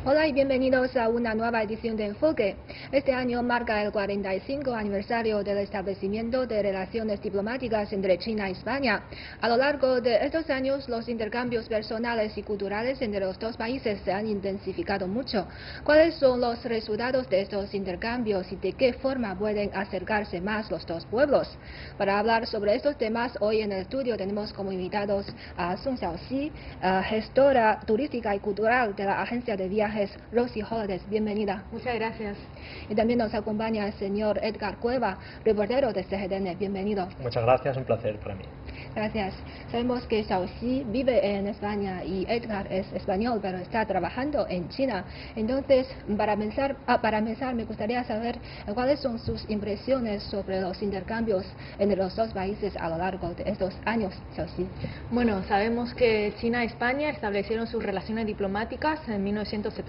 Hola y bienvenidos a una nueva edición de Enfoque. Este año marca el 45 aniversario del establecimiento de relaciones diplomáticas entre China y España. A lo largo de estos años, los intercambios personales y culturales entre los dos países se han intensificado mucho. ¿Cuáles son los resultados de estos intercambios y de qué forma pueden acercarse más los dos pueblos? Para hablar sobre estos temas, hoy en el estudio tenemos como invitados a Song Xiaoxi, gestora turística y cultural de la agencia de viajes Rosy Holidays. Bienvenida. Muchas gracias. Y también nos acompaña el señor Edgar Cueva, reportero de CGTN. Bienvenido. Muchas gracias, un placer para mí. Gracias. Sabemos que Xiaoxi vive en España y Edgar es español, pero está trabajando en China. Entonces, para empezar me gustaría saber cuáles son sus impresiones sobre los intercambios entre los dos países a lo largo de estos años, Xiaoxi. Bueno, sabemos que China y España establecieron sus relaciones diplomáticas en 1973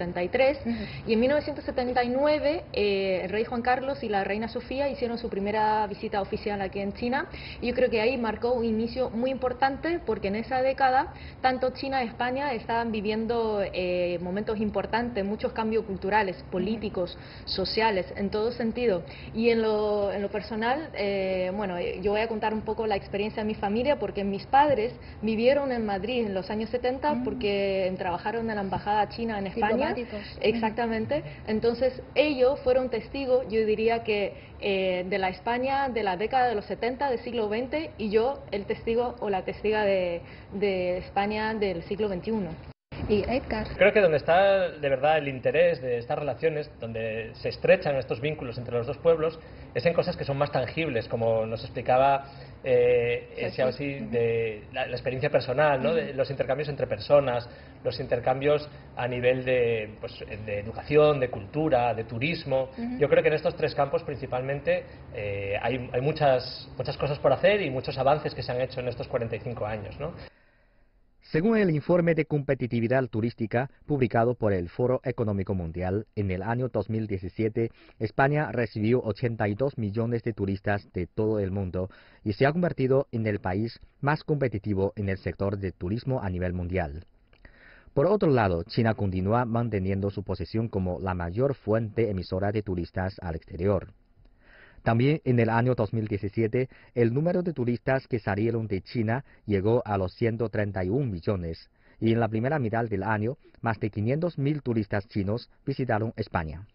y en 1979 el rey Juan Carlos y la reina Sofía hicieron su primera visita oficial aquí en China, y yo creo que ahí marcó un inicio muy importante, porque en esa década tanto China y España estaban viviendo momentos importantes, muchos cambios culturales, políticos, sociales, en todo sentido. Y en lo personal, bueno, yo voy a contar un poco la experiencia de mi familia, porque mis padres vivieron en Madrid en los años 70 porque trabajaron en la embajada china en España. Exactamente. Entonces ellos fueron testigos, yo diría que de la España de la década de los 70 del siglo XX, y yo el testigo o la testiga de España del siglo XXI. Y Edgar. Creo que donde está de verdad el interés de estas relaciones, donde se estrechan estos vínculos entre los dos pueblos, es en cosas que son más tangibles, como nos explicaba Xiaoxi, de la experiencia personal, ¿no? De los intercambios entre personas, los intercambios a nivel de educación, de cultura, de turismo. Yo creo que en estos tres campos principalmente hay muchas cosas por hacer y muchos avances que se han hecho en estos 45 años, ¿no? Según el informe de competitividad turística publicado por el Foro Económico Mundial, en el año 2017, España recibió 82 millones de turistas de todo el mundo y se ha convertido en el país más competitivo en el sector de turismo a nivel mundial. Por otro lado, China continúa manteniendo su posición como la mayor fuente emisora de turistas al exterior. También en el año 2017, el número de turistas que salieron de China llegó a los 131 millones, y en la primera mitad del año, más de 500.000 turistas chinos visitaron España.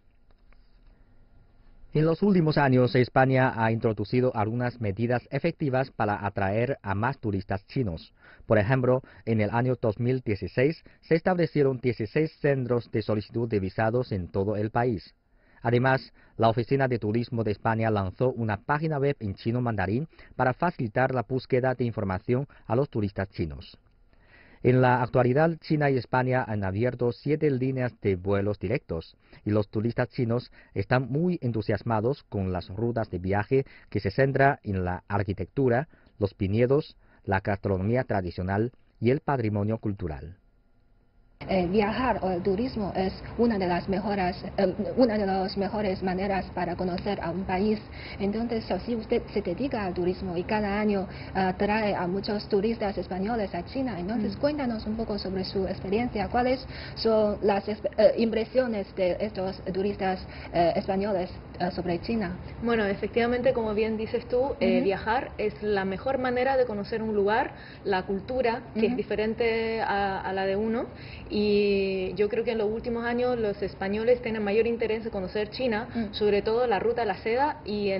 En los últimos años, España ha introducido algunas medidas efectivas para atraer a más turistas chinos. Por ejemplo, en el año 2016 se establecieron 16 centros de solicitud de visados en todo el país. Además, la Oficina de Turismo de España lanzó una página web en chino mandarín para facilitar la búsqueda de información a los turistas chinos. En la actualidad, China y España han abierto 7 líneas de vuelos directos, y los turistas chinos están muy entusiasmados con las rutas de viaje que se centran en la arquitectura, los viñedos, la gastronomía tradicional y el patrimonio cultural. Viajar o el turismo es una de las mejores maneras para conocer a un país. Entonces, si usted se dedica al turismo y cada año trae a muchos turistas españoles a China, entonces cuéntanos un poco sobre su experiencia. ¿Cuáles son las impresiones de estos turistas españoles sobre China? Bueno, efectivamente, como bien dices tú, viajar es la mejor manera de conocer un lugar, la cultura, que es diferente a la de uno. Y yo creo que en los últimos años los españoles tienen mayor interés en conocer China, sobre todo la ruta de la seda, y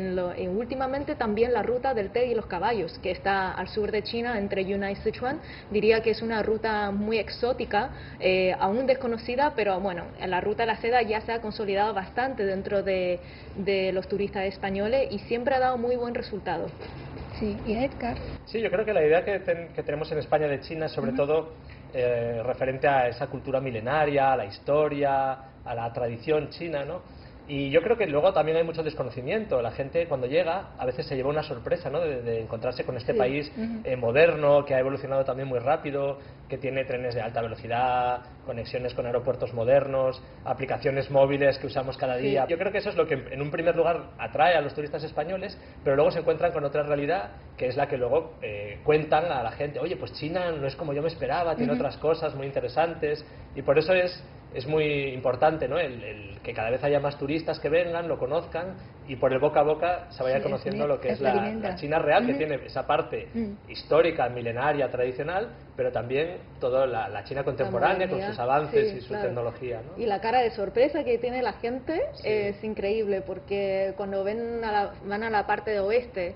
últimamente también la ruta del té y los caballos, que está al sur de China, entre Yunnan y Sichuan. Diría que es una ruta muy exótica, aún desconocida, pero bueno, la ruta de la seda ya se ha consolidado bastante dentro de los turistas españoles y siempre ha dado muy buen resultado. Sí, y Edgar. Sí, yo creo que la idea que tenemos en España de China es sobre todo referente a esa cultura milenaria, a la historia, a la tradición china, ¿no? Y yo creo que luego también hay mucho desconocimiento. La gente cuando llega a veces se lleva una sorpresa, ¿no? de encontrarse con este país moderno, que ha evolucionado también muy rápido, que tiene trenes de alta velocidad, conexiones con aeropuertos modernos, aplicaciones móviles que usamos cada día. Yo creo que eso es lo que en un primer lugar atrae a los turistas españoles, pero luego se encuentran con otra realidad, que es la que luego cuentan a la gente: oye, pues China no es como yo me esperaba, tiene otras cosas muy interesantes, y por eso es es muy importante, ¿no? El que cada vez haya más turistas que vengan, lo conozcan y por el boca a boca se vaya conociendo lo que es la China real, que tiene esa parte histórica, milenaria, tradicional, pero también toda la China contemporánea con sus avances y su tecnología, ¿no? Y la cara de sorpresa que tiene la gente es increíble, porque cuando van a la parte de oeste,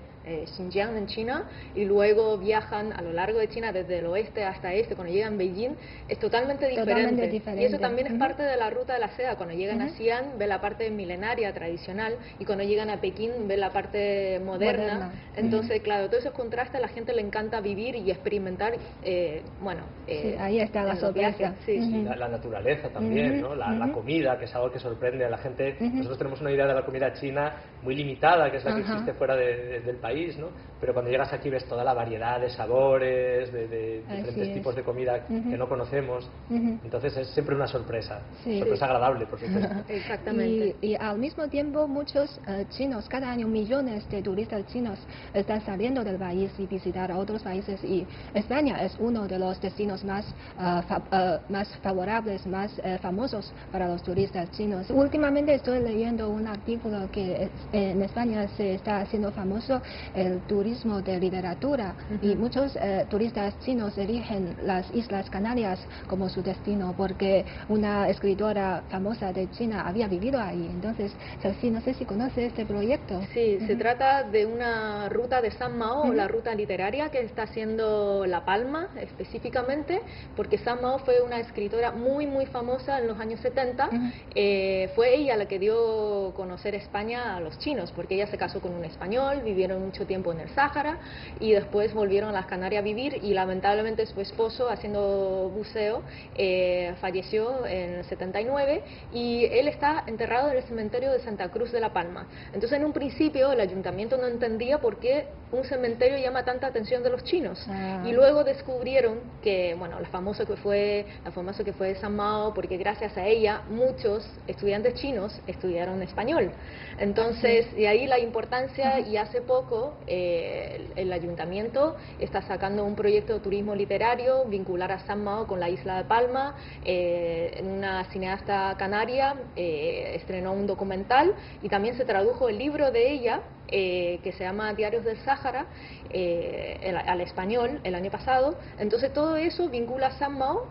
Xinjiang en China, y luego viajan a lo largo de China desde el oeste hasta este, cuando llegan a Beijing, es totalmente diferente. Y eso también es parte de la ruta de la seda. Cuando llegan a Xi'an, ve la parte milenaria, tradicional, y cuando llegan a Pekín, ve la parte moderna. Entonces, claro, todos esos contrastes a la gente le encanta vivir y experimentar. Ahí está la sorpresa. La naturaleza también, ¿no? La comida, que es algo que sorprende a la gente. Nosotros tenemos una idea de la comida china muy limitada, que es la que existe fuera del país, ¿no? Pero cuando llegas aquí ves toda la variedad de sabores, de diferentes tipos de comida que no conocemos. Entonces es siempre una sorpresa, sorpresa agradable, por supuesto. Exactamente. Y al mismo tiempo muchos chinos, cada año millones de turistas chinos están saliendo del país y visitar a otros países, y España es uno de los destinos más favorables, más famosos para los turistas chinos. Últimamente estoy leyendo un artículo que en España se está haciendo famoso el turismo de literatura, y muchos turistas chinos eligen las Islas Canarias como su destino porque una escritora famosa de China había vivido ahí. Entonces, no sé si conoce este proyecto. Sí, se trata de una ruta de San Mao, la ruta literaria que está haciendo La Palma específicamente, porque San Mao fue una escritora muy famosa en los años 70. Fue ella la que dio a conocer España a los chinos, porque ella se casó con un español, vivieron mucho tiempo en el Sáhara y después volvieron a las Canarias a vivir, y lamentablemente su esposo, haciendo buceo, falleció en el 79, y él está enterrado en el cementerio de Santa Cruz de La Palma. Entonces, en un principio el ayuntamiento no entendía por qué un cementerio llama tanta atención de los chinos, y luego descubrieron que, bueno, la famosa que fue San Mao, porque gracias a ella muchos estudiantes chinos estudiaron español. Entonces, de ahí la importancia, y hace poco el ayuntamiento está sacando un proyecto de turismo literario, vincular a San Mao con la isla de Palma. Una cineasta canaria estrenó un documental, y también se tradujo el libro de ella, que se llama Diarios del Sáhara, al español el año pasado. Entonces todo eso vincula a San Mao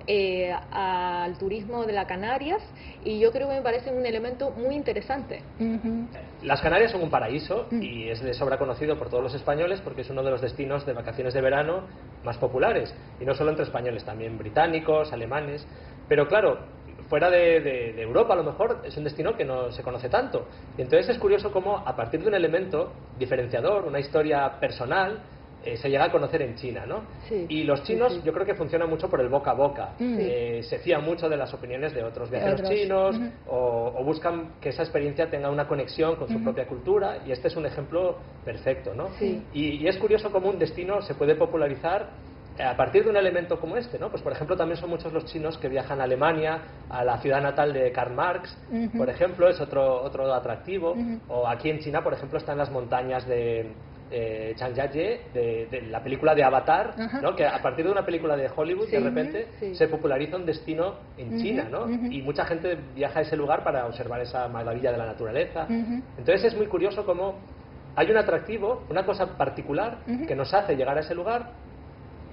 al turismo de las Canarias, y yo creo que me parece un elemento muy interesante. Las Canarias son un paraíso y es de sobra conocido por todos los españoles, porque es uno de los destinos de vacaciones de verano más populares, y no solo entre españoles, también británicos, alemanes. Pero claro, fuera de Europa a lo mejor es un destino que no se conoce tanto, y entonces es curioso cómo a partir de un elemento diferenciador, una historia personal, se llega a conocer en China, ¿no? Y los chinos yo creo que funciona mucho por el boca a boca. Se fían mucho de las opiniones de otros viajeros chinos, o buscan que esa experiencia tenga una conexión con su propia cultura, y este es un ejemplo perfecto, ¿no? Y es curioso cómo un destino se puede popularizar a partir de un elemento como este, ¿no? Pues por ejemplo también son muchos los chinos que viajan a Alemania, a la ciudad natal de Karl Marx, por ejemplo, es otro atractivo. O aquí en China, por ejemplo, están las montañas de Changjiajie, de la película de Avatar, ¿no? Que a partir de una película de Hollywood de repente se populariza un destino en China, ¿no? Y mucha gente viaja a ese lugar para observar esa maravilla de la naturaleza. Entonces es muy curioso cómo hay un atractivo, una cosa particular que nos hace llegar a ese lugar,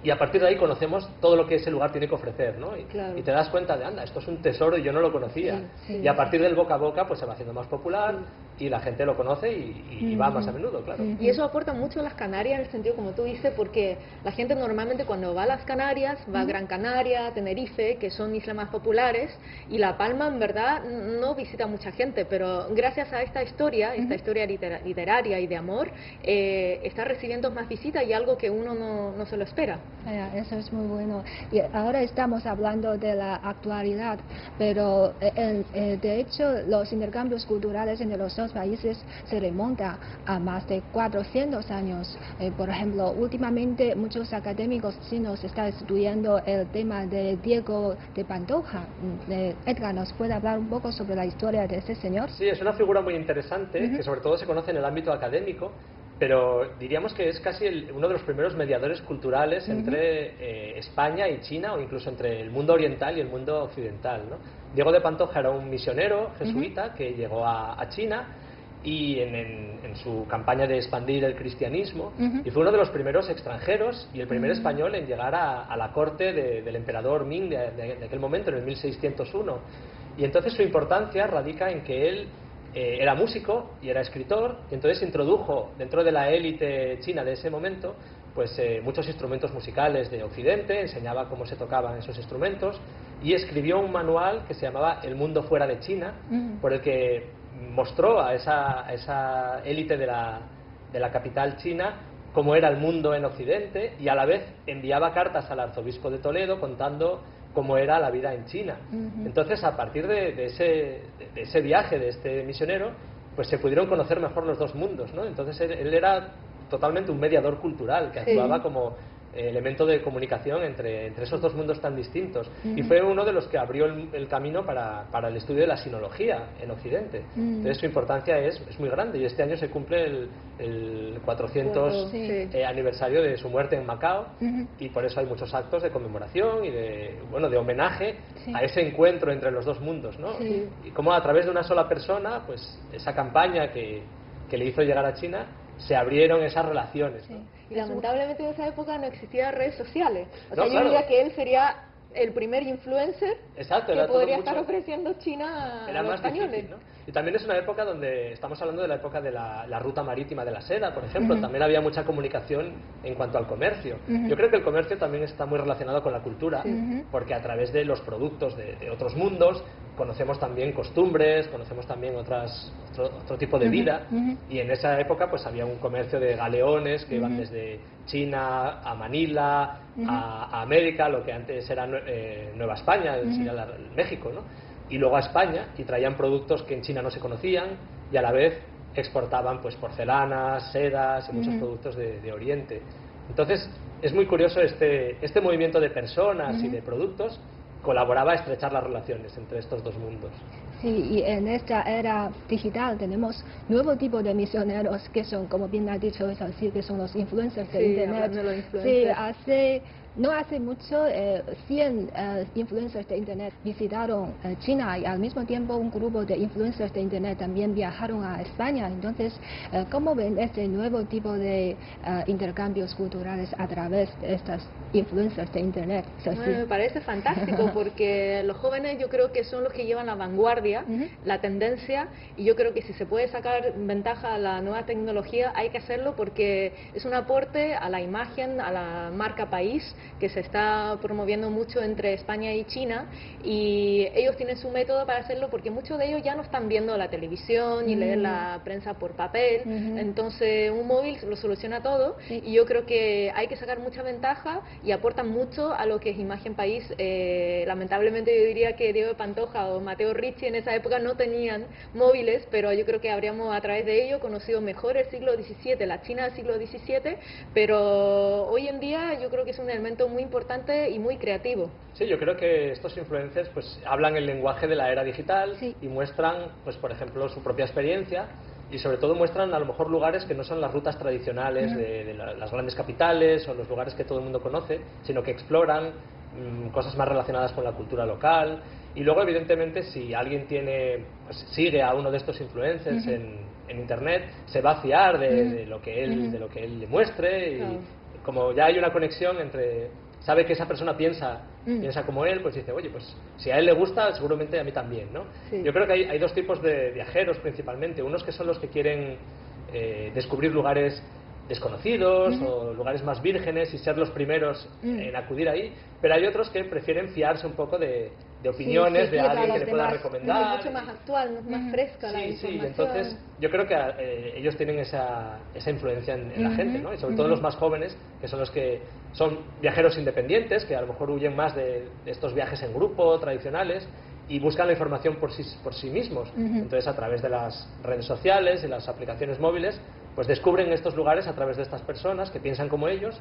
y a partir de ahí conocemos todo lo que ese lugar tiene que ofrecer, ¿no? Y te das cuenta de, anda, esto es un tesoro y yo no lo conocía. Y a partir del boca a boca pues se va haciendo más popular, y la gente lo conoce y va más a menudo, claro. Y eso aporta mucho a las Canarias, en el sentido, como tú dices, porque la gente normalmente cuando va a las Canarias va a Gran Canaria, Tenerife, que son islas más populares, y La Palma en verdad no visita mucha gente, pero gracias a esta historia literaria y de amor, está recibiendo más visitas, y algo que uno no se lo espera. Eso es muy bueno. Y ahora estamos hablando de la actualidad, pero de hecho los intercambios culturales entre los dos países se remontan a más de 400 años. Por ejemplo, últimamente muchos académicos chinos están estudiando el tema de Diego de Pantoja. Edgar, ¿nos puede hablar un poco sobre la historia de este señor? Sí, es una figura muy interesante, que sobre todo se conoce en el ámbito académico, pero diríamos que es casi uno de los primeros mediadores culturales entre España y China, o incluso entre el mundo oriental y el mundo occidental, ¿no? Diego de Pantoja era un misionero jesuita que llegó a China y en su campaña de expandir el cristianismo, y fue uno de los primeros extranjeros y el primer español en llegar a la corte del emperador Ming de aquel momento, en el 1601. Y entonces su importancia radica en que él era músico y era escritor, y entonces introdujo dentro de la élite china de ese momento pues muchos instrumentos musicales de Occidente, enseñaba cómo se tocaban esos instrumentos, y escribió un manual que se llamaba El mundo fuera de China, por el que mostró a esa élite de la capital china cómo era el mundo en Occidente, y a la vez enviaba cartas al arzobispo de Toledo contando cómo era la vida en China. Entonces, a partir de ese viaje de este misionero, pues se pudieron conocer mejor los dos mundos, ¿no? Entonces él era totalmente un mediador cultural que actuaba como elemento de comunicación entre esos dos mundos tan distintos, y fue uno de los que abrió el camino para el estudio de la sinología en Occidente. Entonces su importancia es muy grande, y este año se cumple el 400 aniversario de su muerte en Macao, y por eso hay muchos actos de conmemoración y de homenaje a ese encuentro entre los dos mundos, ¿no? Y cómo a través de una sola persona, pues esa campaña que le hizo llegar a China, se abrieron esas relaciones, ¿no? Y lamentablemente en esa época no existían redes sociales. O sea, No, yo claro. diría que él sería el primer influencer Exacto, que era todo podría mucho- estar ofreciendo China a Era los más españoles. difícil, ¿no? Y también es una época donde estamos hablando de la época de la ruta marítima de la seda, por ejemplo. También había mucha comunicación en cuanto al comercio. Yo creo que el comercio también está muy relacionado con la cultura, porque a través de los productos de otros mundos conocemos también costumbres, conocemos también otro tipo de vida, y en esa época pues había un comercio de galeones que iban desde China a Manila, a América, lo que antes era Nueva España, México, ¿no? Y luego a España, y traían productos que en China no se conocían, y a la vez exportaban pues porcelanas, sedas y muchos productos de Oriente. Entonces es muy curioso este movimiento de personas y de productos colaboraba a estrechar las relaciones entre estos dos mundos. Sí, y en esta era digital tenemos nuevo tipo de misioneros que son, como bien ha dicho, es así, que son los influencers de Sí, Internet. hablando de los influencers. Sí, no hace mucho, 100 influencers de Internet visitaron China, y al mismo tiempo un grupo de influencers de Internet también viajaron a España. Entonces, ¿cómo ven este nuevo tipo de intercambios culturales a través de estas influencers de Internet? ¿Es así? Bueno, me parece fantástico porque los jóvenes yo creo que son los que llevan la vanguardia, la tendencia, y yo creo que si se puede sacar ventaja a la nueva tecnología hay que hacerlo porque es un aporte a la imagen, a la marca país que se está promoviendo mucho entre España y China, y ellos tienen su método para hacerlo porque muchos de ellos ya no están viendo la televisión y leer la prensa por papel, entonces un móvil lo soluciona todo, y yo creo que hay que sacar mucha ventaja y aportan mucho a lo que es imagen país. Lamentablemente yo diría que Diego de Pantoja o Mateo Ricci en esa época no tenían móviles, pero yo creo que habríamos a través de ello conocido mejor el siglo XVII, la China del siglo XVII, pero hoy en día yo creo que es un elemento muy importante y muy creativo. Sí, yo creo que estos influencers pues hablan el lenguaje de la era digital y muestran, pues por ejemplo, su propia experiencia, y sobre todo muestran a lo mejor lugares que no son las rutas tradicionales de las grandes capitales o los lugares que todo el mundo conoce, sino que exploran cosas más relacionadas con la cultura local. Y luego, evidentemente, si alguien sigue a uno de estos influencers en internet, se va a fiar de lo que él le muestre, y como ya hay una conexión sabe que esa persona piensa como él, pues dice, oye, pues si a él le gusta, seguramente a mí también, ¿no? Yo creo que hay dos tipos de viajeros principalmente, unos que son los que quieren descubrir lugares desconocidos o lugares más vírgenes y ser los primeros en acudir ahí, pero hay otros que prefieren fiarse un poco de opiniones de alguien que le pueda recomendar. Es mucho más actual, más fresca la información. Sí, entonces yo creo que ellos tienen esa influencia en la gente, ¿no? Y sobre todo los más jóvenes, que son los que son viajeros independientes, que a lo mejor huyen más de estos viajes en grupo tradicionales y buscan la información por sí mismos. Entonces, a través de las redes sociales y las aplicaciones móviles, pues descubren estos lugares a través de estas personas que piensan como ellos,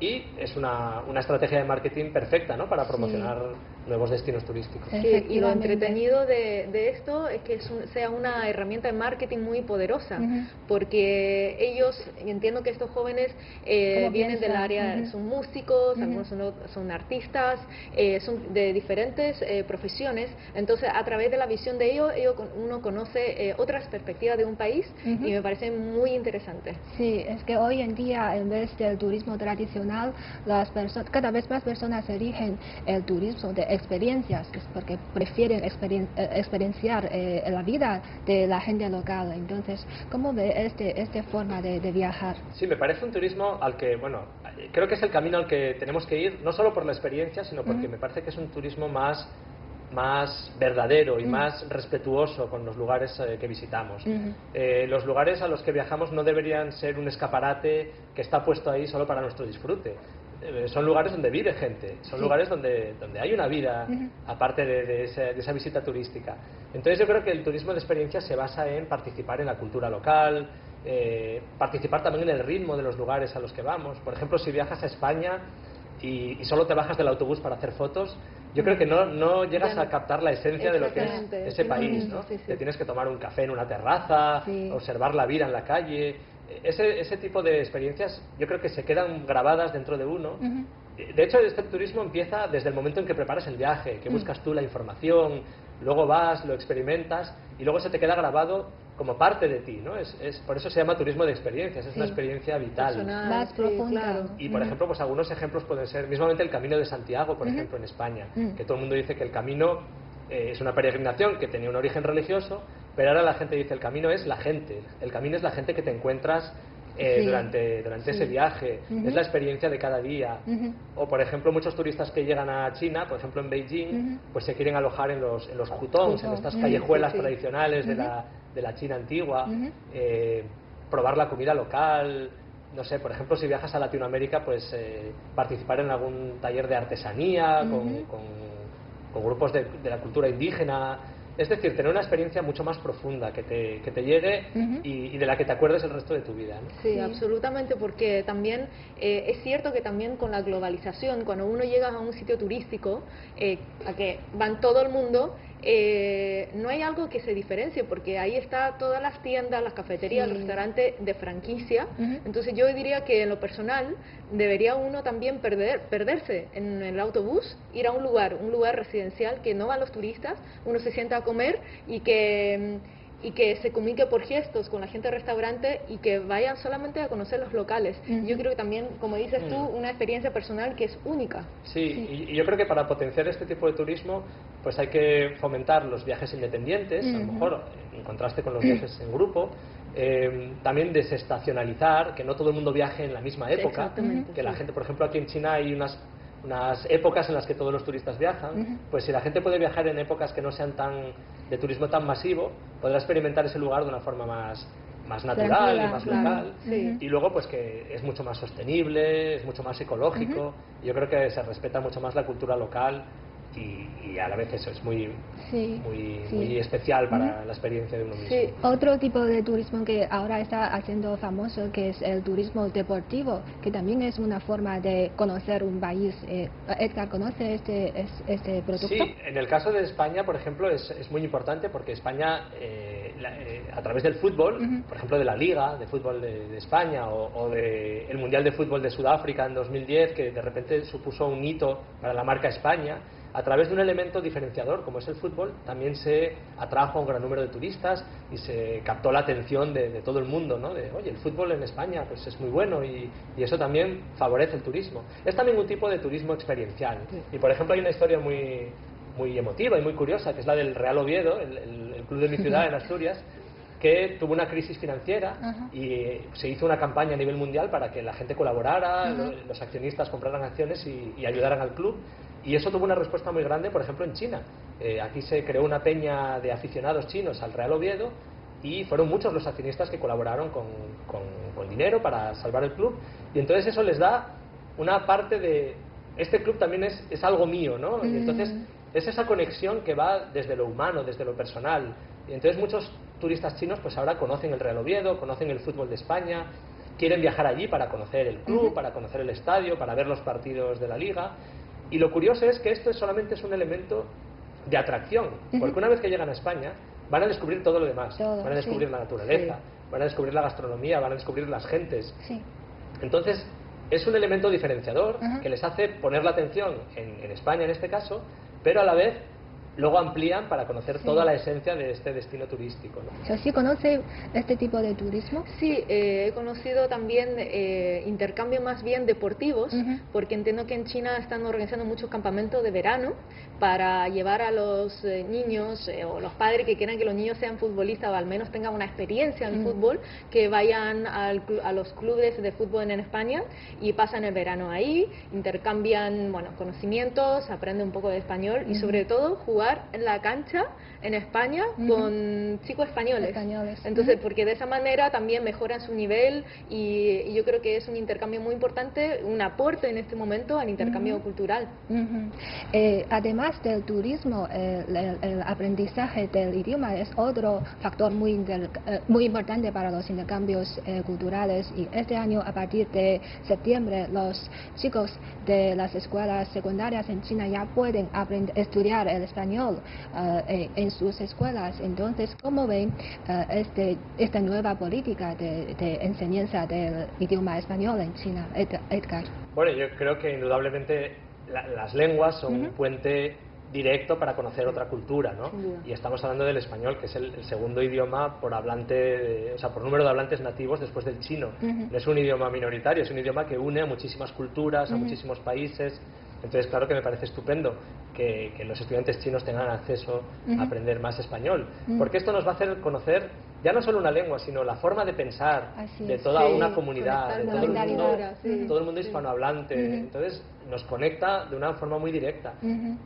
y es una estrategia de marketing perfecta, ¿no?, para promocionar nuevos destinos turísticos. Sí, y lo entretenido de esto es que sea una herramienta de marketing muy poderosa, porque ellos, entiendo que estos jóvenes vienen del área, son músicos, algunos son artistas, son de diferentes profesiones, entonces a través de la visión de ellos uno conoce otras perspectivas de un país y me parece muy interesante. Sí, es que hoy en día, en vez del turismo tradicional, cada vez más personas eligen el turismo de experiencias, porque prefieren experienciar la vida de la gente local. Entonces, ¿cómo ve esta forma de viajar? Sí, me parece un turismo al que, bueno, creo que es el camino al que tenemos que ir, no solo por la experiencia, sino porque me parece que es un turismo más verdadero y más respetuoso con los lugares que visitamos. Los lugares a los que viajamos no deberían ser un escaparate que está puesto ahí solo para nuestro disfrute. Son lugares donde vive gente, son lugares donde hay una vida aparte de esa visita turística. Entonces yo creo que el turismo de experiencia se basa en participar en la cultura local, participar también en el ritmo de los lugares a los que vamos. Por ejemplo, si viajas a España y solo te bajas del autobús para hacer fotos, yo creo que no llegas a captar la esencia de lo que es ese país, ¿no? Te tienes que tomar un café en una terraza, observar la vida en la calle. Ese tipo de experiencias yo creo que se quedan grabadas dentro de uno. De hecho, este turismo empieza desde el momento en que preparas el viaje, que buscas tú la información, luego vas, lo experimentas y luego se te queda grabado como parte de ti, ¿no? Por eso se llama turismo de experiencias, es una experiencia vital. Personal, más profunda. Claro. Y por ejemplo, pues algunos ejemplos pueden ser, mismamente el Camino de Santiago, por ejemplo, en España, que todo el mundo dice que el camino es una peregrinación que tenía un origen religioso, pero ahora la gente dice el camino es la gente, el camino es la gente que te encuentras durante ese viaje, es la experiencia de cada día. O por ejemplo, muchos turistas que llegan a China, por ejemplo en Beijing, pues se quieren alojar en los hutongs, en estas callejuelas tradicionales de la China antigua, probar la comida local. No sé, por ejemplo, si viajas a Latinoamérica, pues participar en algún taller de artesanía con grupos de la cultura indígena. Es decir, tener una experiencia mucho más profunda, que te llegue y de la que te acuerdes el resto de tu vida, ¿no? Sí, absolutamente, porque también es cierto que también con la globalización, cuando uno llega a un sitio turístico, a que van todo el mundo, no hay algo que se diferencie, porque ahí está todas las tiendas, las cafeterías, el restaurante de franquicia. Entonces yo diría que en lo personal debería uno también perderse en el autobús, ir a un lugar residencial que no van los turistas, uno se sienta a comer y que se comunique por gestos con la gente del restaurante y que vayan solamente a conocer los locales. Yo creo que también, como dices tú, una experiencia personal que es única. Sí, y yo creo que para potenciar este tipo de turismo pues hay que fomentar los viajes independientes, a lo mejor en contraste con los viajes en grupo, también desestacionalizar, que no todo el mundo viaje en la misma época, que la gente, por ejemplo, aquí en China hay unas épocas en las que todos los turistas viajan, pues si la gente puede viajar en épocas que no sean de turismo tan masivo, podrá experimentar ese lugar de una forma más natural y más local. Y luego pues que es mucho más sostenible, es mucho más ecológico. Yo creo que se respeta mucho más la cultura local y a la vez eso es muy especial para la experiencia de uno mismo. Otro tipo de turismo que ahora está haciendo famoso, que es el turismo deportivo, que también es una forma de conocer un país. Edgar, ¿conoce este producto? Sí, en el caso de España, por ejemplo, es muy importante porque España, a través del fútbol, por ejemplo de la Liga de Fútbol de España o del Mundial de Fútbol de Sudáfrica en 2010, que de repente supuso un hito para la marca España, a través de un elemento diferenciador como es el fútbol, también se atrajo a un gran número de turistas y se captó la atención de todo el mundo, ¿no? Oye, el fútbol en España pues es muy bueno y eso también favorece el turismo. Es también un tipo de turismo experiencial. Y por ejemplo hay una historia muy emotiva y muy curiosa, que es la del Real Oviedo, el club de mi ciudad en Asturias, que tuvo una crisis financiera y se hizo una campaña a nivel mundial para que la gente colaborara, los accionistas compraran acciones y ayudaran al club. Y eso tuvo una respuesta muy grande, por ejemplo, en China. Aquí se creó una peña de aficionados chinos al Real Oviedo y fueron muchos los accionistas que colaboraron con dinero para salvar el club. Y entonces eso les da una parte de... Este club también es algo mío, ¿no? Y entonces es esa conexión que va desde lo humano, desde lo personal. Y entonces muchos turistas chinos pues ahora conocen el Real Oviedo, conocen el fútbol de España quieren viajar allí para conocer el club, para conocer el estadio, para ver los partidos de la liga. Y lo curioso es que esto solamente es un elemento de atracción, porque una vez que llegan a España van a descubrir todo lo demás, van a descubrir la naturaleza, van a descubrir la gastronomía, van a descubrir las gentes. Entonces es un elemento diferenciador que les hace poner la atención en España en este caso, pero a la vez luego amplían para conocer toda la esencia de este destino turístico, ¿no? ¿Sí conoce este tipo de turismo? Sí, he conocido también intercambios más bien deportivos, porque entiendo que en China están organizando muchos campamentos de verano para llevar a los niños o los padres que quieran que los niños sean futbolistas o al menos tengan una experiencia en fútbol, que vayan a los clubes de fútbol en España y pasan el verano ahí, intercambian conocimientos, aprenden un poco de español y sobre todo jugar en la cancha en España con chicos españoles. Entonces, porque de esa manera también mejoran su nivel y yo creo que es un intercambio muy importante, un aporte en este momento al intercambio cultural. Además del turismo, el aprendizaje del idioma es otro factor muy importante para los intercambios culturales, y este año, a partir de septiembre, los chicos de las escuelas secundarias en China ya pueden estudiar el español en sus escuelas. Entonces, ¿cómo ven esta nueva política de enseñanza del idioma español en China, Edgar? Bueno, yo creo que indudablemente las lenguas son un puente directo para conocer otra cultura, ¿no? Y estamos hablando del español, que es el segundo idioma por por número de hablantes nativos después del chino. No es un idioma minoritario, es un idioma que une a muchísimas culturas, a muchísimos países. Entonces, claro que me parece estupendo que los estudiantes chinos tengan acceso a aprender más español, porque esto nos va a hacer conocer ya no solo una lengua, sino la forma de pensar de toda una comunidad, de todo el mundo hispanohablante. Entonces, nos conecta de una forma muy directa.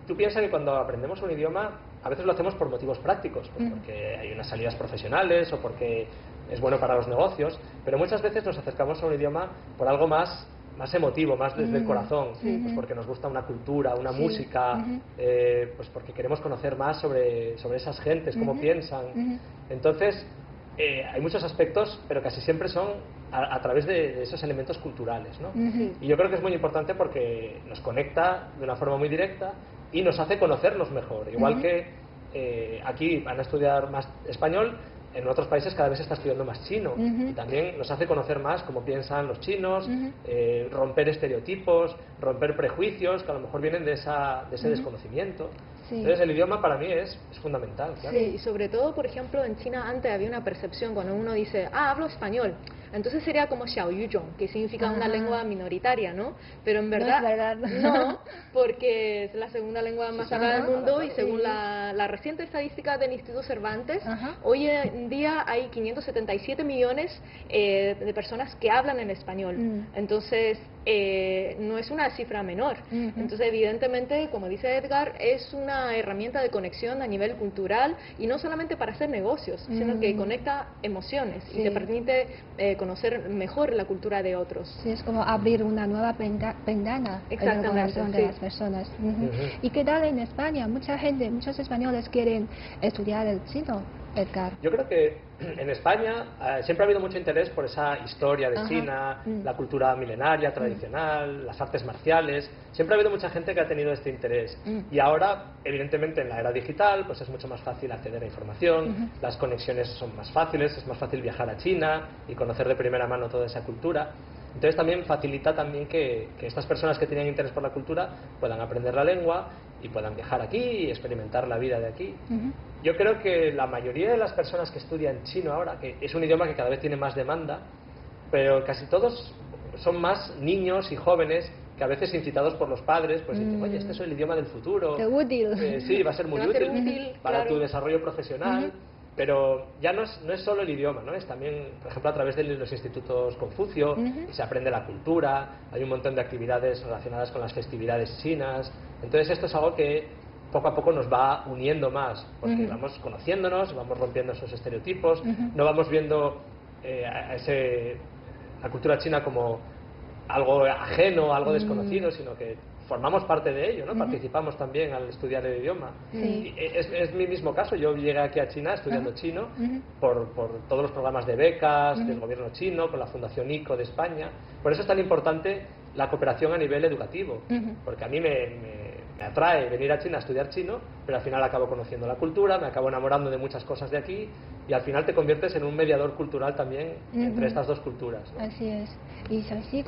Tú piensas que cuando aprendemos un idioma, a veces lo hacemos por motivos prácticos, pues porque hay unas salidas profesionales o porque es bueno para los negocios, pero muchas veces nos acercamos a un idioma por algo más emotivo, más desde el corazón, pues porque nos gusta una cultura, una música, pues porque queremos conocer más sobre esas gentes, cómo piensan. Entonces, hay muchos aspectos, pero casi siempre son a través de esos elementos culturales, ¿no? Y yo creo que es muy importante porque nos conecta de una forma muy directa y nos hace conocernos mejor. Igual que aquí van a estudiar más español, en otros países cada vez se está estudiando más chino, y también nos hace conocer más cómo piensan los chinos, romper estereotipos, romper prejuicios que a lo mejor vienen de ese desconocimiento. Entonces el idioma para mí es fundamental, claro. Sí, y sobre todo, por ejemplo, en China antes había una percepción cuando uno dice, hablo español, entonces sería como Xiaoyuzhong, que significa una lengua minoritaria, ¿no? Pero en verdad no, porque es la segunda lengua más hablada del mundo y según la reciente estadística del Instituto Cervantes, hoy en día hay 577 millones de personas que hablan en español. Entonces, no es una cifra menor. Entonces, evidentemente, como dice Edgar, es una herramienta de conexión a nivel cultural y no solamente para hacer negocios, sino que conecta emociones y te permite conocer mejor la cultura de otros. Sí, es como abrir una nueva ventana en el corazón de las personas. ¿Y qué tal en España? Muchos españoles quieren estudiar el chino, Edgar. Yo creo que en España siempre ha habido mucho interés por esa historia de China, la cultura milenaria, tradicional, las artes marciales. Siempre ha habido mucha gente que ha tenido este interés. Y ahora, evidentemente, en la era digital, pues es mucho más fácil acceder a información, las conexiones son más fáciles, es más fácil viajar a China y conocer de primera mano toda esa cultura. Entonces también facilita también que estas personas que tienen interés por la cultura puedan aprender la lengua y puedan viajar aquí y experimentar la vida de aquí. Yo creo que la mayoría de las personas que estudian chino ahora, que es un idioma que cada vez tiene más demanda, pero casi todos son más niños y jóvenes que a veces incitados por los padres, pues dicen, oye, este es el idioma del futuro. Útil. Sí, va a ser muy útil para tu desarrollo profesional. Pero ya no es solo el idioma, ¿no? Es también, por ejemplo, a través de los institutos Confucio, se aprende la cultura, hay un montón de actividades relacionadas con las festividades chinas. Entonces esto es algo que poco a poco nos va uniendo más, porque vamos conociéndonos, vamos rompiendo esos estereotipos, no vamos viendo la cultura china como algo ajeno, algo desconocido, sino que formamos parte de ello, ¿no? Participamos también al estudiar el idioma. Y es mi mismo caso, yo llegué aquí a China estudiando chino por todos los programas de becas del gobierno chino, con la Fundación ICO de España. Por eso es tan importante la cooperación a nivel educativo, porque a mí me atrae venir a China a estudiar chino, pero al final acabo conociendo la cultura, me acabo enamorando de muchas cosas de aquí y al final te conviertes en un mediador cultural también entre estas dos culturas, ¿no? Así es. Y Xiaoxi,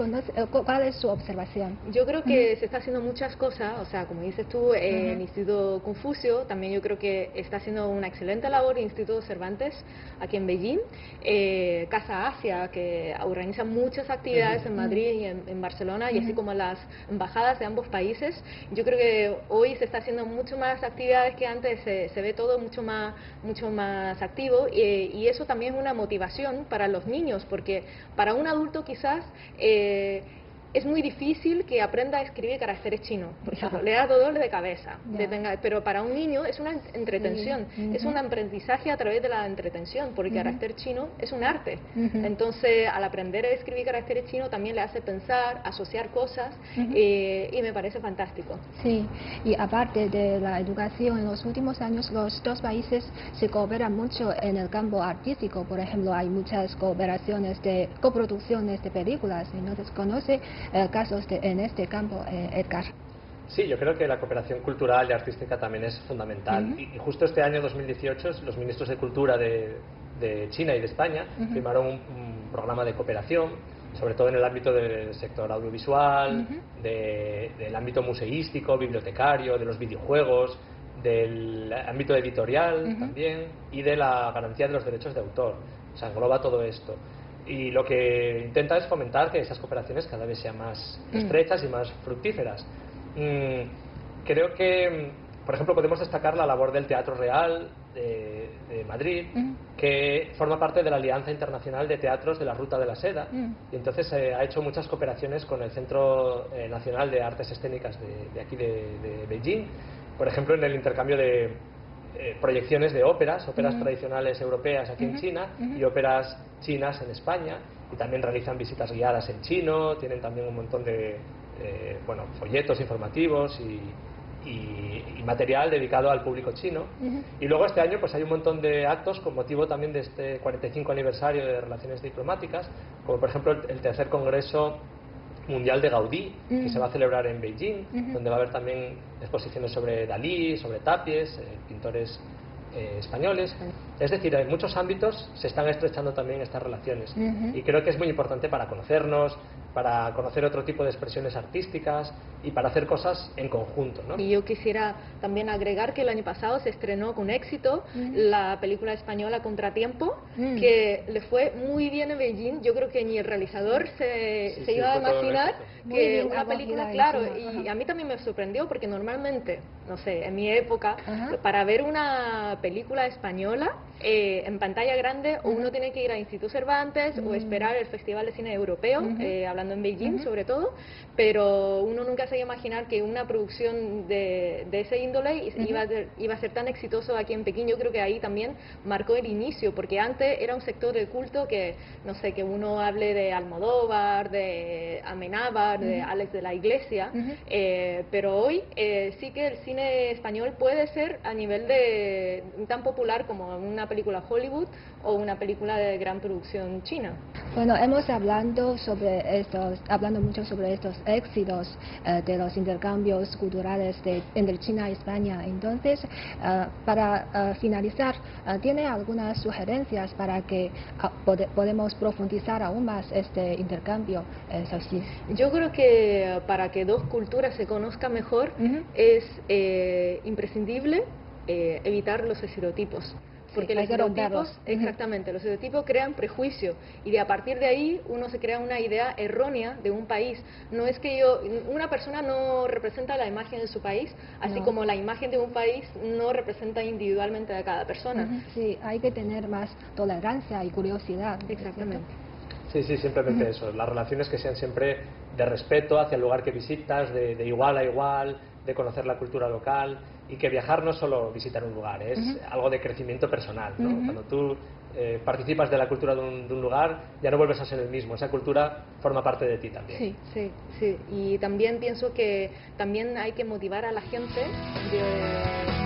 ¿cuál es su observación? Yo creo que se está haciendo muchas cosas, o sea, como dices tú, el Instituto Confucio, también yo creo que está haciendo una excelente labor el Instituto Cervantes aquí en Beijing, Casa Asia, que organiza muchas actividades en Madrid y en Barcelona, y así como las embajadas de ambos países. Yo creo que hoy se está haciendo mucho más actividades que antes, se ve todo mucho más activo, y eso también es una motivación para los niños, porque para un adulto quizás es muy difícil que aprenda a escribir caracteres chinos, por ejemplo, le da dolor de cabeza, pero para un niño es una entretención, es un aprendizaje a través de la entretención, porque el carácter chino es un arte. Entonces, al aprender a escribir caracteres chinos también le hace pensar, asociar cosas, y me parece fantástico. Sí, y aparte de la educación, en los últimos años los dos países se cooperan mucho en el campo artístico. Por ejemplo, hay muchas coproducciones de películas. Entonces, ¿conoce casos en este campo, Edgar? Sí, yo creo que la cooperación cultural y artística también es fundamental. Y justo este año 2018 los ministros de Cultura de China y de España firmaron un programa de cooperación, sobre todo en el ámbito del sector audiovisual, del ámbito museístico, bibliotecario, de los videojuegos, del ámbito editorial también, y de la garantía de los derechos de autor. O sea, engloba todo esto. Y lo que intenta es fomentar que esas cooperaciones cada vez sean más estrechas y más fructíferas. Creo que, por ejemplo, podemos destacar la labor del Teatro Real de Madrid, que forma parte de la Alianza Internacional de Teatros de la Ruta de la Seda, y entonces ha hecho muchas cooperaciones con el Centro Nacional de Artes Escénicas de aquí de Beijing, por ejemplo, en el intercambio de proyecciones de óperas tradicionales europeas aquí en China y óperas chinas en España, y también realizan visitas guiadas en chino, tienen también un montón de folletos informativos y material dedicado al público chino. Y luego este año pues hay un montón de actos con motivo también de este 45 aniversario de Relaciones Diplomáticas, como por ejemplo el tercer Congreso Mundial de Gaudí, que se va a celebrar en Beijing, donde va a haber también exposiciones sobre Dalí, sobre Tapies, pintores españoles. Es decir, en muchos ámbitos se están estrechando también estas relaciones, y creo que es muy importante para conocernos, para conocer otro tipo de expresiones artísticas y para hacer cosas en conjunto, ¿no? Y yo quisiera también agregar que el año pasado se estrenó con éxito la película española Contratiempo, que le fue muy bien en Beijing. Yo creo que ni el realizador se iba a imaginar que una película, claro, y a mí también me sorprendió, porque normalmente, no sé, en mi época, para ver una película española en pantalla grande, o uno tiene que ir al Instituto Cervantes o esperar el Festival de Cine Europeo, hablando en Beijing sobre todo, pero uno nunca se iba a imaginar que una producción de ese índole iba a ser tan exitoso aquí en Pekín. Yo creo que ahí también marcó el inicio, porque antes era un sector de culto que, no sé, que uno hable de Almodóvar, de Amenábar, de Alex de la Iglesia, pero hoy sí que el cine español puede ser a nivel de tan popular como una película Hollywood o una película de gran producción china. Bueno, hemos hablando mucho sobre estos éxitos de los intercambios culturales entre China y España. Entonces, para finalizar, ¿tiene algunas sugerencias para que podemos profundizar aún más este intercambio, Xiaoxi? Yo creo que para que dos culturas se conozcan mejor es imprescindible evitar los estereotipos. Porque los estereotipos, exactamente, los estereotipos crean prejuicio, y a partir de ahí uno se crea una idea errónea de un país. No es que una persona no representa la imagen de su país, así como la imagen de un país no representa individualmente a cada persona. Sí, hay que tener más tolerancia y curiosidad. Exactamente. Sí, simplemente eso, las relaciones que sean siempre de respeto hacia el lugar que visitas, de igual a igual, de conocer la cultura local, y que viajar no es solo visitar un lugar, es algo de crecimiento personal, ¿no? Cuando tú participas de la cultura de un lugar, ya no vuelves a ser el mismo. Esa cultura forma parte de ti también. Sí, sí, sí. Y también pienso que también hay que motivar a la gente de